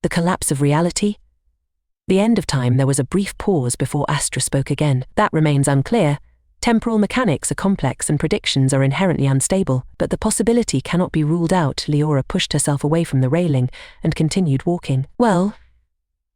The collapse of reality? The end of time. There was a brief pause before Astra spoke again. That remains unclear. Temporal mechanics are complex and predictions are inherently unstable, but the possibility cannot be ruled out. Leora pushed herself away from the railing and continued walking. Well,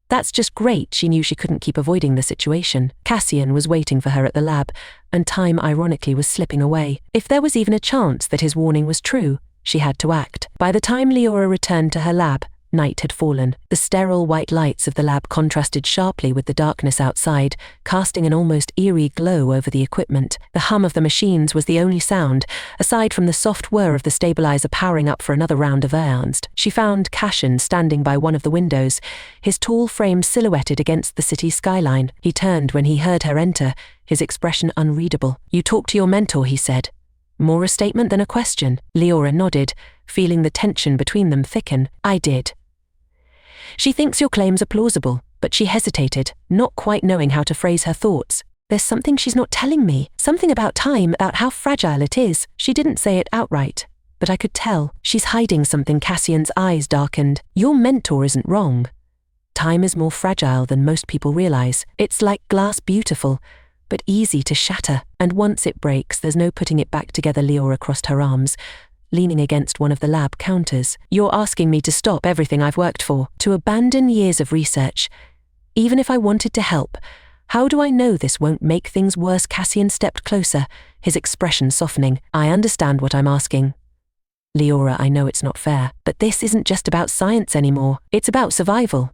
that's just great. She knew she couldn't keep avoiding the situation. Cassian was waiting for her at the lab, and time ironically was slipping away. If there was even a chance that his warning was true, she had to act. By the time Leora returned to her lab, night had fallen. The sterile white lights of the lab contrasted sharply with the darkness outside, casting an almost eerie glow over the equipment. The hum of the machines was the only sound, aside from the soft whir of the stabilizer powering up for another round of Ernst. She found Cassian standing by one of the windows, his tall frame silhouetted against the city's skyline. He turned when he heard her enter, his expression unreadable. "You talked to your mentor," he said. More a statement than a question. Leora nodded, feeling the tension between them thicken. "I did." "She thinks your claims are plausible," but she hesitated, not quite knowing how to phrase her thoughts. "There's something she's not telling me, something about time, about how fragile it is." She didn't say it outright, but I could tell. She's hiding something. Cassian's eyes darkened. "Your mentor isn't wrong. Time is more fragile than most people realize. It's like glass, beautiful, but easy to shatter, and once it breaks, there's no putting it back together." Leora crossed her arms, leaning against one of the lab counters. "You're asking me to stop everything I've worked for, to abandon years of research. Even if I wanted to help, how do I know this won't make things worse?" Cassian stepped closer, his expression softening. "I understand what I'm asking. Leora, I know it's not fair, but this isn't just about science anymore. It's about survival.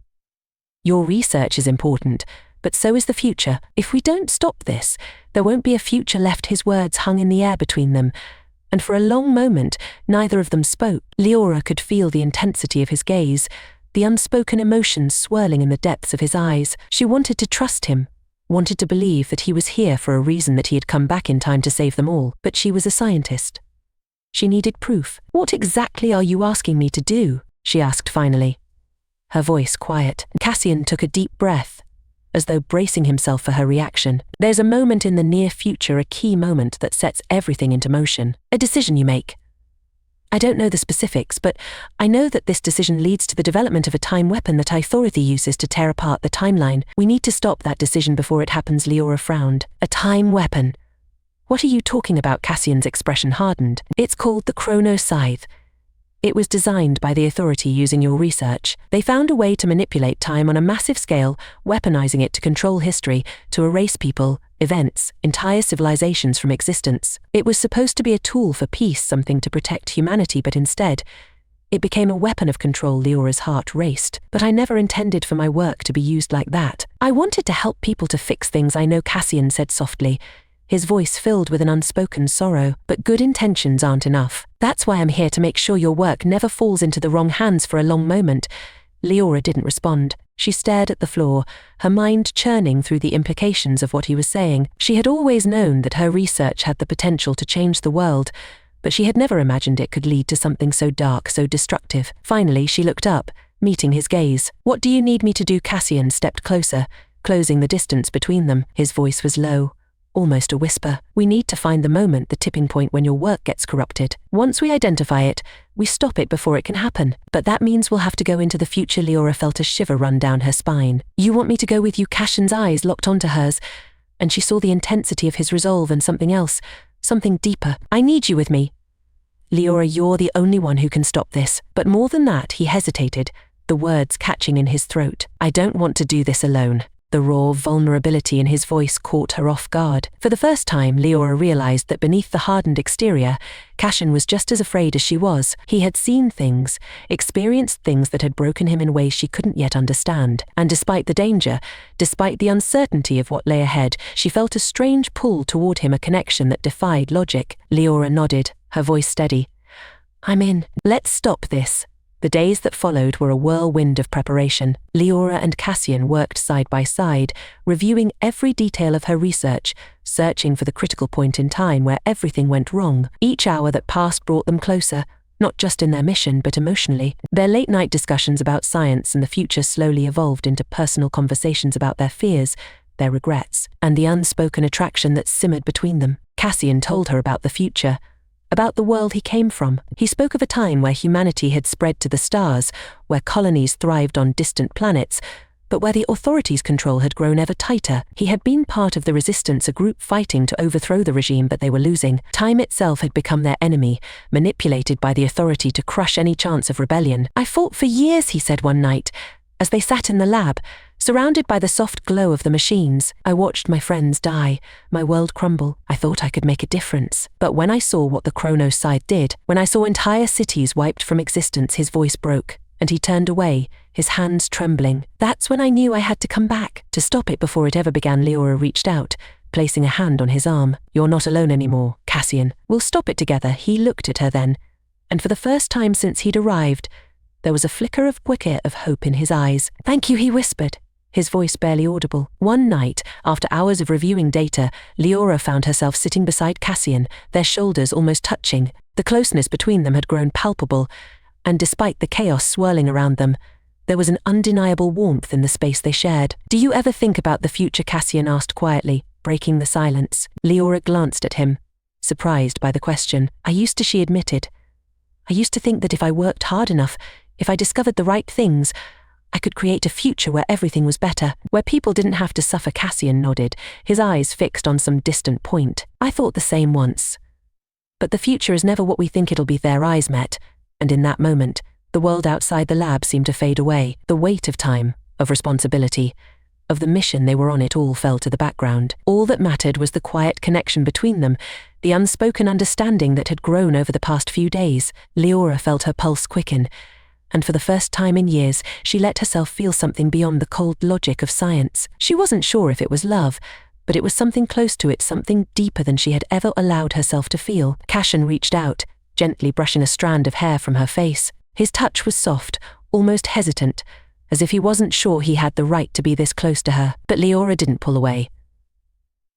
Your research is important, but so is the future. If we don't stop this, there won't be a future left." His words hung in the air between them, and for a long moment, neither of them spoke. Leora could feel the intensity of his gaze, the unspoken emotions swirling in the depths of his eyes. She wanted to trust him, wanted to believe that he was here for a reason, that he had come back in time to save them all. But she was a scientist. She needed proof. "What exactly are you asking me to do?" she asked finally, her voice quiet. Cassian took a deep breath, as though bracing himself for her reaction. "There's a moment in the near future, a key moment that sets everything into motion. A decision you make. I don't know the specifics, but I know that this decision leads to the development of a time weapon that authority uses to tear apart the timeline. We need to stop that decision before it happens." Leora frowned. "A time weapon? What are you talking about?" Cassian's expression hardened. "It's called the Chrono Scythe. It was designed by the authority using your research. They found a way to manipulate time on a massive scale, weaponizing it to control history, to erase people, events, entire civilizations from existence. It was supposed to be a tool for peace, something to protect humanity, but instead, it became a weapon of control." Leora's heart raced. "But I never intended for my work to be used like that. I wanted to help people, to fix things. I know," Cassian said softly, his voice filled with an unspoken sorrow. "But good intentions aren't enough. That's why I'm here, to make sure your work never falls into the wrong hands." For a long moment, Leora didn't respond. She stared at the floor, her mind churning through the implications of what he was saying. She had always known that her research had the potential to change the world, but she had never imagined it could lead to something so dark, so destructive. Finally, she looked up, meeting his gaze. "What do you need me to do?" Cassian stepped closer, closing the distance between them. His voice was low, almost a whisper. "We need to find the moment, the tipping point when your work gets corrupted. Once we identify it, we stop it before it can happen. But that means we'll have to go into the future." Leora felt a shiver run down her spine. "You want me to go with you?" Cassian's eyes locked onto hers, and she saw the intensity of his resolve and something else, something deeper. "I need you with me. Leora, you're the only one who can stop this." But more than that, he hesitated, the words catching in his throat. "I don't want to do this alone." The raw vulnerability in his voice caught her off guard. For the first time, Leora realized that beneath the hardened exterior, Cassian was just as afraid as she was. He had seen things, experienced things that had broken him in ways she couldn't yet understand. And despite the danger, despite the uncertainty of what lay ahead, she felt a strange pull toward him, a connection that defied logic. Leora nodded, her voice steady. "I'm in. Let's stop this." The days that followed were a whirlwind of preparation. Leora and Cassian worked side by side, reviewing every detail of her research, searching for the critical point in time where everything went wrong. Each hour that passed brought them closer, not just in their mission, but emotionally. Their late-night discussions about science and the future slowly evolved into personal conversations about their fears, their regrets, and the unspoken attraction that simmered between them. Cassian told her about the future, about the world he came from. He spoke of a time where humanity had spread to the stars, where colonies thrived on distant planets, but where the authorities' control had grown ever tighter. He had been part of the resistance, a group fighting to overthrow the regime, but they were losing. Time itself had become their enemy, manipulated by the authority to crush any chance of rebellion. "I fought for years," he said one night, as they sat in the lab, surrounded by the soft glow of the machines. "I watched my friends die, my world crumble. I thought I could make a difference. But when I saw what the Chronos side did, when I saw entire cities wiped from existence," his voice broke, and he turned away, his hands trembling. "That's when I knew I had to come back, to stop it before it ever began." Leora reached out, placing a hand on his arm. "You're not alone anymore, Cassian. We'll stop it together." He looked at her then, and for the first time since he'd arrived, there was a flicker of hope in his eyes. "Thank you," he whispered, his voice barely audible. One night, after hours of reviewing data, Leora found herself sitting beside Cassian, their shoulders almost touching. The closeness between them had grown palpable, and despite the chaos swirling around them, there was an undeniable warmth in the space they shared. "Do you ever think about the future?" Cassian asked quietly, breaking the silence. Leora glanced at him, surprised by the question. "I used to," she admitted. "I used to think that if I worked hard enough, if I discovered the right things, I could create a future where everything was better, where people didn't have to suffer." Cassian nodded, his eyes fixed on some distant point. "I thought the same once. But the future is never what we think it'll be." Their eyes met, and in that moment, the world outside the lab seemed to fade away. The weight of time, of responsibility, of the mission they were on, it all fell to the background. All that mattered was the quiet connection between them, the unspoken understanding that had grown over the past few days. Leora felt her pulse quicken, and for the first time in years, she let herself feel something beyond the cold logic of science. She wasn't sure if it was love, but it was something close to it, something deeper than she had ever allowed herself to feel. Cassian reached out, gently brushing a strand of hair from her face. His touch was soft, almost hesitant, as if he wasn't sure he had the right to be this close to her. But Leora didn't pull away.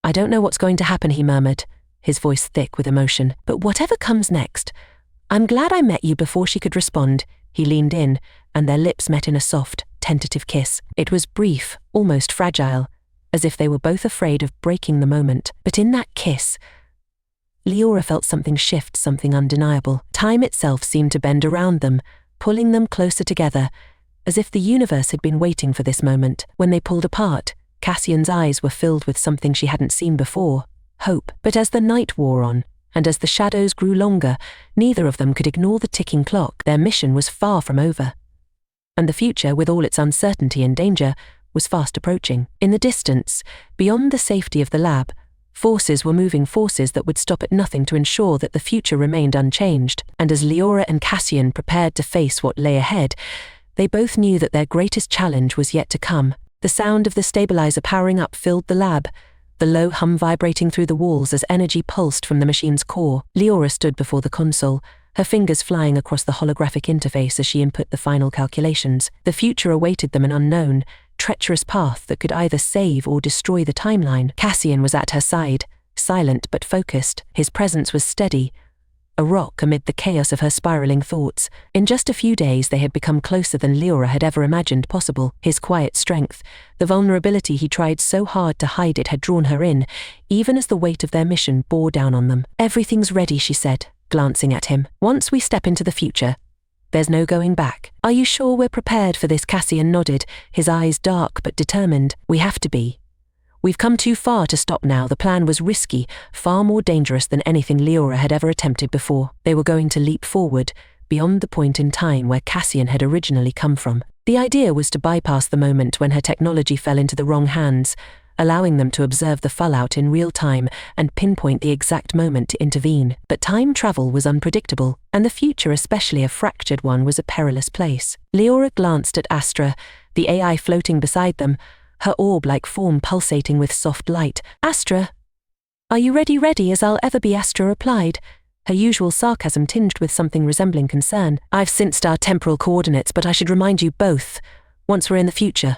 "I don't know what's going to happen," he murmured, his voice thick with emotion. "But whatever comes next, I'm glad I met you." Before she could respond, he leaned in, and their lips met in a soft, tentative kiss. It was brief, almost fragile, as if they were both afraid of breaking the moment. But in that kiss, Leora felt something shift, something undeniable. Time itself seemed to bend around them, pulling them closer together, as if the universe had been waiting for this moment. When they pulled apart, Cassian's eyes were filled with something she hadn't seen before, hope. But as the night wore on, and as the shadows grew longer, neither of them could ignore the ticking clock. Their mission was far from over, and the future, with all its uncertainty and danger, was fast approaching. In the distance, beyond the safety of the lab, forces were moving, forces that would stop at nothing to ensure that the future remained unchanged. And as Leora and Cassian prepared to face what lay ahead, they both knew that their greatest challenge was yet to come. The sound of the stabilizer powering up filled the lab, the low hum vibrating through the walls as energy pulsed from the machine's core. Leora stood before the console, her fingers flying across the holographic interface as she input the final calculations. The future awaited them, an unknown, treacherous path that could either save or destroy the timeline. Cassian was at her side, silent but focused. His presence was steady, a rock amid the chaos of her spiraling thoughts. In just a few days they had become closer than Leora had ever imagined possible. His quiet strength, the vulnerability he tried so hard to hide, it had drawn her in, even as the weight of their mission bore down on them. "Everything's ready," she said, glancing at him. "Once we step into the future, there's no going back." "Are you sure we're prepared for this?" Cassian nodded, his eyes dark but determined. "We have to be. We've come too far to stop now." The plan was risky, far more dangerous than anything Leora had ever attempted before. They were going to leap forward, beyond the point in time where Cassian had originally come from. The idea was to bypass the moment when her technology fell into the wrong hands, allowing them to observe the fallout in real time and pinpoint the exact moment to intervene. But time travel was unpredictable, and the future, especially a fractured one, was a perilous place. Leora glanced at Astra, the AI floating beside them, her orb-like form pulsating with soft light. "Astra, are you ready?" "Ready as I'll ever be," Astra replied, her usual sarcasm tinged with something resembling concern. "I've synced our temporal coordinates, but I should remind you both, once we're in the future,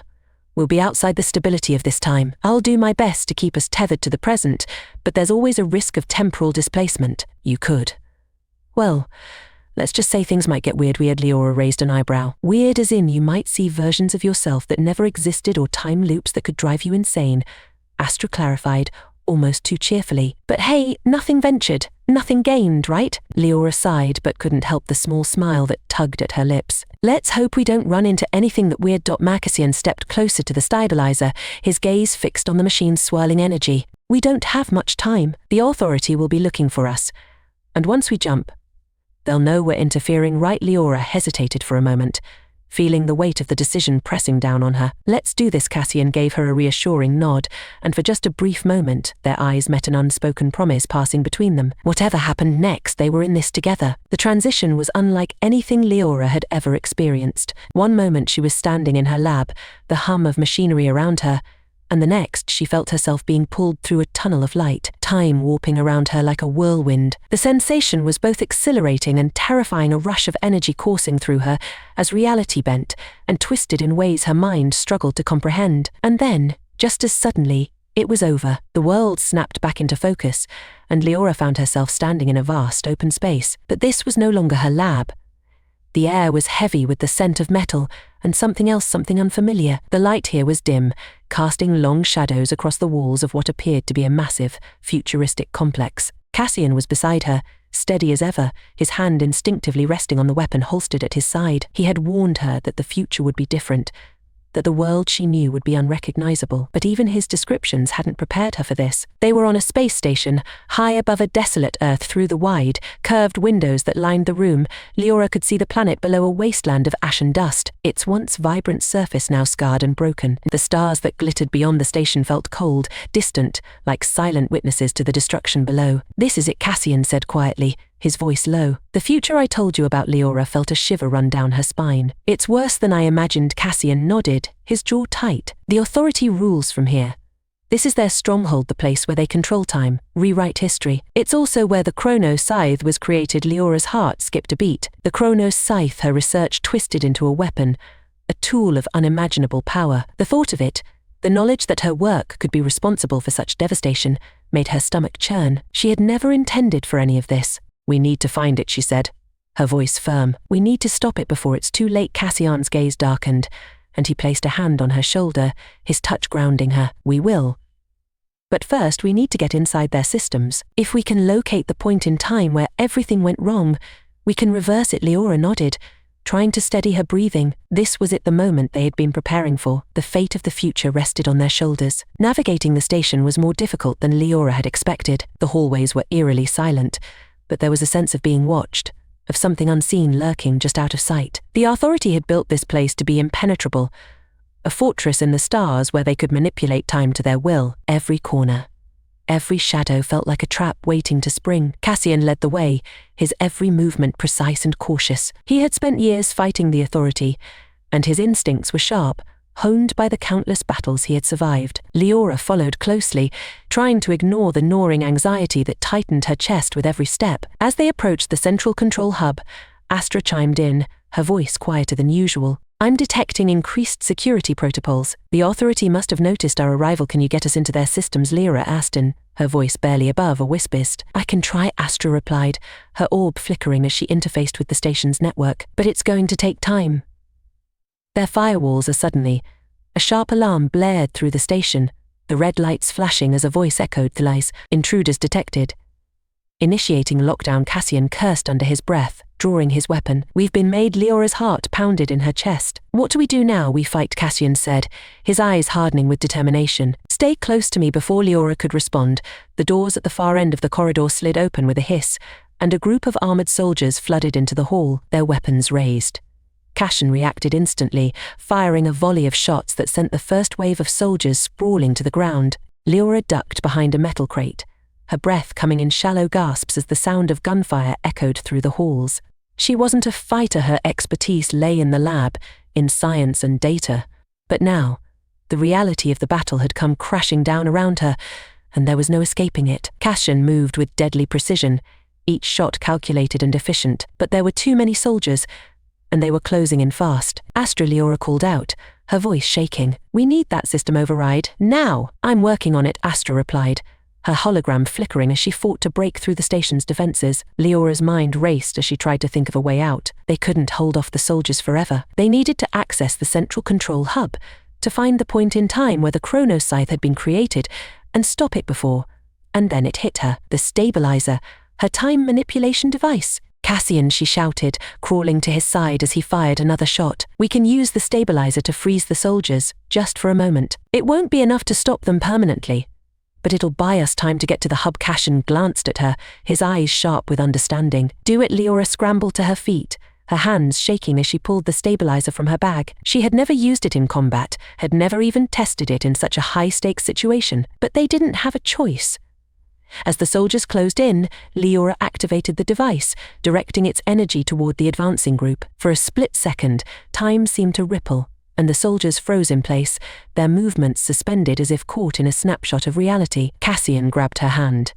we'll be outside the stability of this time. I'll do my best to keep us tethered to the present, but there's always a risk of temporal displacement." "You could. Well, let's just say things might get weird." Leora raised an eyebrow. "Weird as in you might see versions of yourself that never existed or time loops that could drive you insane," Astra clarified, almost too cheerfully. "But hey, nothing ventured, nothing gained, right?" Leora sighed but couldn't help the small smile that tugged at her lips. "Let's hope we don't run into anything that weird." Cassian stepped closer to the stabilizer, his gaze fixed on the machine's swirling energy. "We don't have much time. The authority will be looking for us. And once we jump, they'll know we're interfering, right?" Leora hesitated for a moment, feeling the weight of the decision pressing down on her. "Let's do this." Cassian gave her a reassuring nod, and for just a brief moment, their eyes met, an unspoken promise passing between them. Whatever happened next, they were in this together. The transition was unlike anything Leora had ever experienced. One moment she was standing in her lab, the hum of machinery around her, and the next she felt herself being pulled through a tunnel of light, time warping around her like a whirlwind. The sensation was both exhilarating and terrifying, a rush of energy coursing through her as reality bent and twisted in ways her mind struggled to comprehend. And then, just as suddenly, it was over. The world snapped back into focus, and Leora found herself standing in a vast open space. But this was no longer her lab. The air was heavy with the scent of metal and something else, something unfamiliar. The light here was dim, casting long shadows across the walls of what appeared to be a massive, futuristic complex. Cassian was beside her, steady as ever, his hand instinctively resting on the weapon holstered at his side. He had warned her that the future would be different, that the world she knew would be unrecognizable. But even his descriptions hadn't prepared her for this. They were on a space station, high above a desolate Earth. Through the wide, curved windows that lined the room, Leora could see the planet below, a wasteland of ash and dust, its once vibrant surface now scarred and broken. The stars that glittered beyond the station felt cold, distant, like silent witnesses to the destruction below. "This is it," Cassian said quietly, his voice low. "The future I told you about." Leora felt a shiver run down her spine. "It's worse than I imagined." Cassian nodded, his jaw tight. "The authority rules from here. This is their stronghold, the place where they control time, rewrite history. It's also where the Chronos Scythe was created." Leora's heart skipped a beat. The Chronos Scythe, her research twisted into a weapon, a tool of unimaginable power. The thought of it, the knowledge that her work could be responsible for such devastation, made her stomach churn. She had never intended for any of this. "We need to find it," she said, her voice firm. "We need to stop it before it's too late." Cassian's gaze darkened, and he placed a hand on her shoulder, his touch grounding her. "We will. But first we need to get inside their systems. If we can locate the point in time where everything went wrong, we can reverse it." Leora nodded, trying to steady her breathing. This was it, the moment they had been preparing for. The fate of the future rested on their shoulders. Navigating the station was more difficult than Leora had expected. The hallways were eerily silent, but there was a sense of being watched, of something unseen lurking just out of sight. The authority had built this place to be impenetrable, a fortress in the stars where they could manipulate time to their will. Every corner, every shadow felt like a trap waiting to spring. Cassian led the way, his every movement precise and cautious. He had spent years fighting the authority, and his instincts were sharp, honed by the countless battles he had survived. Leora followed closely, trying to ignore the gnawing anxiety that tightened her chest with every step. As they approached the central control hub, Astra chimed in, her voice quieter than usual. "I'm detecting increased security protocols. The authority must have noticed our arrival. Can you get us into their systems?" Leora asked, her voice barely above a whisper. "I can try," Astra replied, her orb flickering as she interfaced with the station's network. "But it's going to take time." Their firewalls are suddenly. A sharp alarm blared through the station, the red lights flashing as a voice echoed, "Thlice, intruders detected." Initiating lockdown, Cassian cursed under his breath, drawing his weapon. "We've been made." Leora's heart pounded in her chest. "What do we do now?" "We fight," Cassian said, his eyes hardening with determination. "Stay close to me." Before Leora could respond, the doors at the far end of the corridor slid open with a hiss, and a group of armored soldiers flooded into the hall, their weapons raised. Cassian reacted instantly, firing a volley of shots that sent the first wave of soldiers sprawling to the ground. Leora ducked behind a metal crate, her breath coming in shallow gasps as the sound of gunfire echoed through the halls. She wasn't a fighter, her expertise lay in the lab, in science and data. But now, the reality of the battle had come crashing down around her, and there was no escaping it. Cassian moved with deadly precision, each shot calculated and efficient, but there were too many soldiers, and they were closing in fast. "Astra," Leora called out, her voice shaking. "We need that system override, now." "I'm working on it," Astra replied, her hologram flickering as she fought to break through the station's defenses. Leora's mind raced as she tried to think of a way out. They couldn't hold off the soldiers forever. They needed to access the central control hub, to find the point in time where the Chronos Scythe had been created, and stop it before And then it hit her, the stabilizer, her time manipulation device. "Cassian," she shouted, crawling to his side as he fired another shot. "We can use the stabilizer to freeze the soldiers, just for a moment. It won't be enough to stop them permanently, but it'll buy us time to get to the hub." Cassian glanced at her, his eyes sharp with understanding. "Do it." Leora scrambled to her feet, her hands shaking as she pulled the stabilizer from her bag. She had never used it in combat, had never even tested it in such a high-stakes situation, but they didn't have a choice. As the soldiers closed in, Leora activated the device, directing its energy toward the advancing group. For a split second, time seemed to ripple, and the soldiers froze in place, their movements suspended as if caught in a snapshot of reality. Cassian grabbed her hand.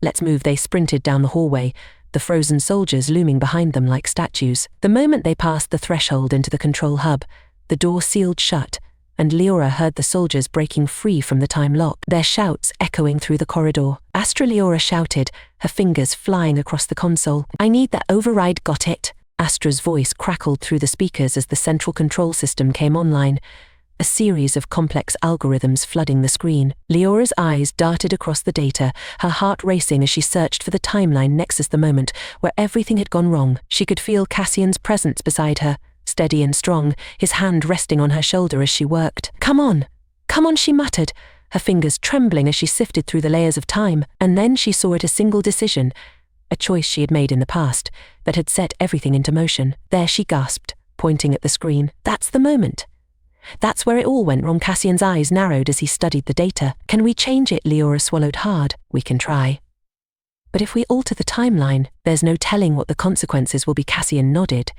"Let's move." They sprinted down the hallway, the frozen soldiers looming behind them like statues. The moment they passed the threshold into the control hub, the door sealed shut, and Leora heard the soldiers breaking free from the time lock, their shouts echoing through the corridor. "Astra!" Leora shouted, her fingers flying across the console. "I need that override." "Got it." Astra's voice crackled through the speakers as the central control system came online, a series of complex algorithms flooding the screen. Leora's eyes darted across the data, her heart racing as she searched for the timeline nexus, the moment where everything had gone wrong. She could feel Cassian's presence beside her, steady and strong, his hand resting on her shoulder as she worked. Come on, she muttered, her fingers trembling as she sifted through the layers of time. And then she saw it, a single decision, a choice she had made in the past, that had set everything into motion. "There," she gasped, pointing at the screen. "That's the moment. That's where it all went wrong." Cassian's eyes narrowed as he studied the data. "Can we change it?" Leora swallowed hard. "We can try. But if we alter the timeline, there's no telling what the consequences will be." Cassian nodded,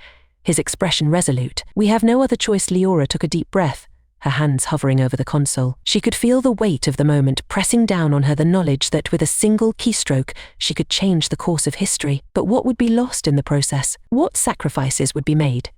his expression resolute. "We have no other choice." Leora took a deep breath, her hands hovering over the console. She could feel the weight of the moment pressing down on her, the knowledge that with a single keystroke she could change the course of history. But what would be lost in the process? What sacrifices would be made?